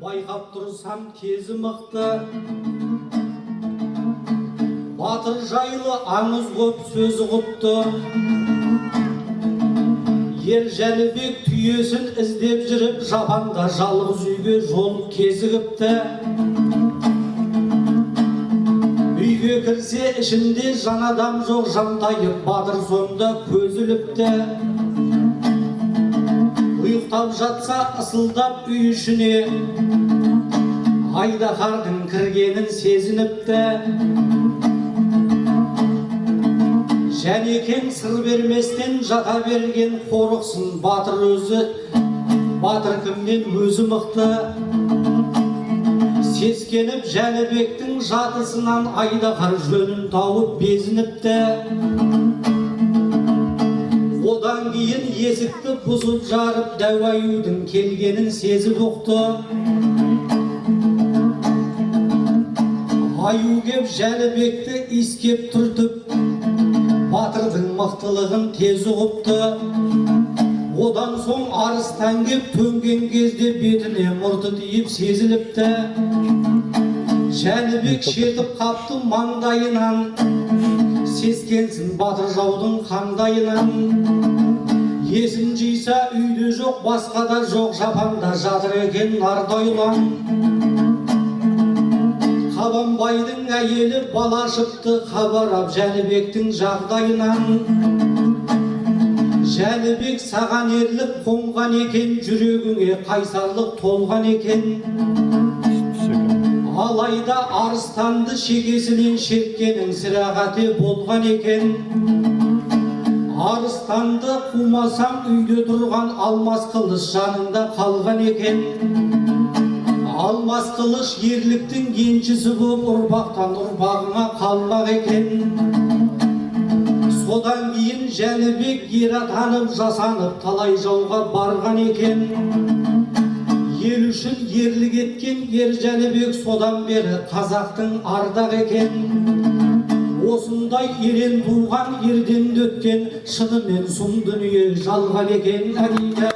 байқап тұрсам кезі мықты, батыр жайлы аңыз көп сөзі құпты. Ер Жәнібек түйесін іздеп жүріп, жапанда жалғыз үйге жолып кезігіпті. Үйге кірсе ішінде жан адам жоқ, жантайып батыр сонда көз іліпті. Ұйықтап жатса ысылдап үй ішіне, Айдаһардың кіргенін сезініпті. Жәнекең сыр берместен жата берген қорықсын батыр өзі, батыр кімнен өзі мықты. Сескеніп Жәнібектің жатысынан Айдаһар жөнін тауып безініпті. Одан кейін есікті бұзып жарып, дәу аюдың келгенін сезіп ұқты. Аю кеп Жәнібекті иіскеп түртіп, батырдың мықтылығын тез ұғыпты. Одан соң арыстан кеп төнген кезде бетіне мұрты тиіп сезіліпті. Жәнібек шертіп қапты маңдайынан, сескенсін батыр жаудың қандайынан. Есін жиса үйде жоқ, басқада жоқ, жапанда жатыр екен нардай ұлан. Қабанбайдың әйелі бала шықты, хабарап Жәнібектің жағдайынан. Жәнібек саған ерлік қонған екен, жүрегіңе қайсарлық толған екен. Алайда арыстанды шекесінен шерткенің сірә қате болған екен. Арыстанды қумасам үйде тұрған алмас қылыш жанында қалған екен. Алмас қылыш ерліктің еншісі боп, ұрпақтан ұрпағыңа қалмақ екен. Содан кейін Жәнібек ер атанып, жасанып, талай жауға барған екен. Ел үшін ерлік еткен ер Жәнібек содан бері қазақтың ардақ екен. Осындай ерен туған ерден өткен, шынымен сұм дүние жалған екен. Әрине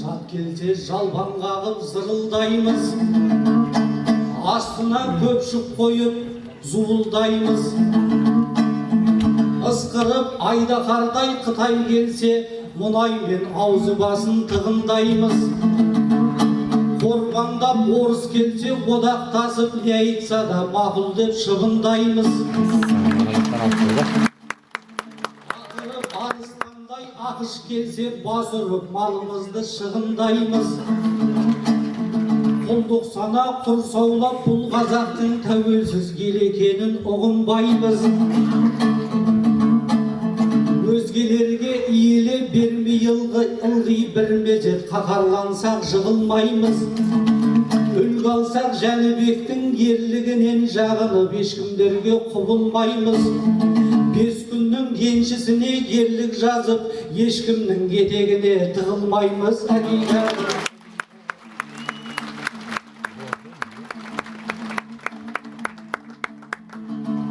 жат келсе жалбан қағып зырылдаймыз, астына көпшік қойып зуылдаймыз. Ысқырып Айдаһардай Қытай келсе, мұнаймен аузы басын тығындаймыз. Қорбандап орыс келсе, одақтасып не айтса да мақұл деп шыбындаймыз. Ақырып арыстандай ақыш келсе, бас ұрып малымызды шығындаймыз. Құлдық сана құрсаулап бұл қазақтың тәуелсіз ел екенін ұғынбаймыз. Өзгелерге иеле бермей ылғи бір мезет, қаһарлансақ жығылмаймыз. Үлгі алсақ Жәнібектің ерлігінен жағынып, ешкімдерге құбылмаймыз. 5 күннің еншісіне ерлік жазып, ешкімнің етегіне тығылмаймыз.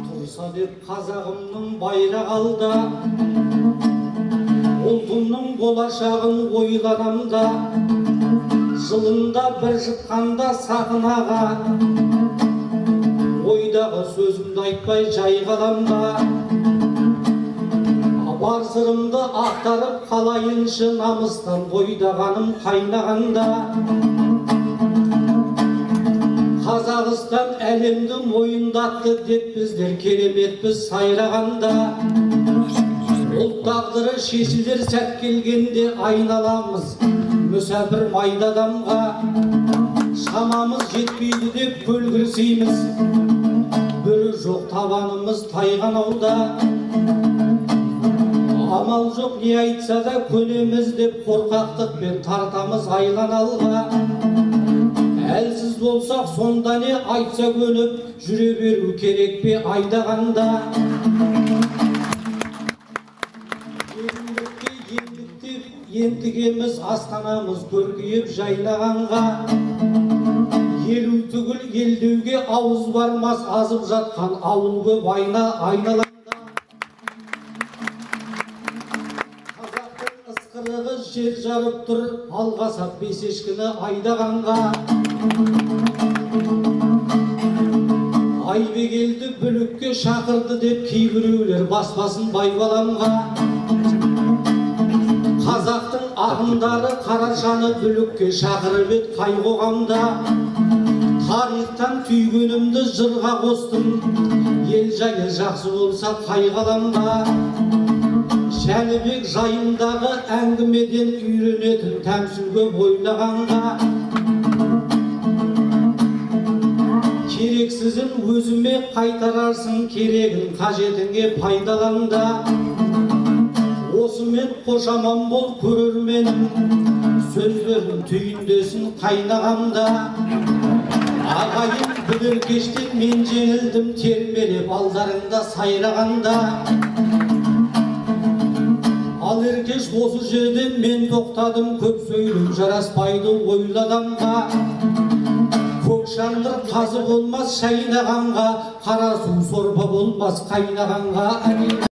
Тұрса деп қазағымның байрақ алда, ұлтымның болашағын ойланамда. Жылында бір жыққанда сахнаға, ойдағы сөзімді айтпай жай қаламда. Бар сырымды ақтарып қалайыншы, намыстан бойдағаным қайнағанда. Қазақстан әлемді мойындатты деп біздер кереметпіз сайрағанда. Ұлт тағдыры шешілер сәт келгенде, айналамыз мүсәпір майдадамға. Шамамыз жетпейді деп көлгірсейміз, бүрі жоқ табанымыз тайған ауда. Амал жоқ не айтса да көнеміз деп, қорқақтықпен тартамыз айлан алға. Әлсіз болсақ сонда не, айтса көніп жүре беру керек пе айдағанда. Ентігеміз астанамыз көркейіп жайнағанға. Елу түгіл елдеуге ауыз бармас, азып жатқан ауыл көп айналаңда. Қазақтың ысқырығы жер жарып тұр, алға сап бес ешкіні айдағанға. Айбегелді бүлікке шақырды деп кейбіреулер баспасын байбаламға. Қазақтың ақындары Қарашаны бүлікке шақырып ет қай қоғамда. Тарихтан түйгенімді жырға қостым, ел жайы жақсы болса қай қаламға. Жәнібек жайындағы әңгімеден үйренетін тәмсілге ойлағанға. Керексізін өзіме қайтарарсың, керегін қажетіңе пайдаланда. Осымен қошаман бол көрерменім, сөздердің түйіндесін қайнағамда. Ағайын бүдір кештен мен жеңілдім, термелеп алдарыңда сайрағанда. Ал еркеш осы жерден мен тоқтадым, көп сөйлеу жараспайды ойладамға. Көк шандыр қазы болмас шайнағанға, қара су сорпа болмас қайнағанға.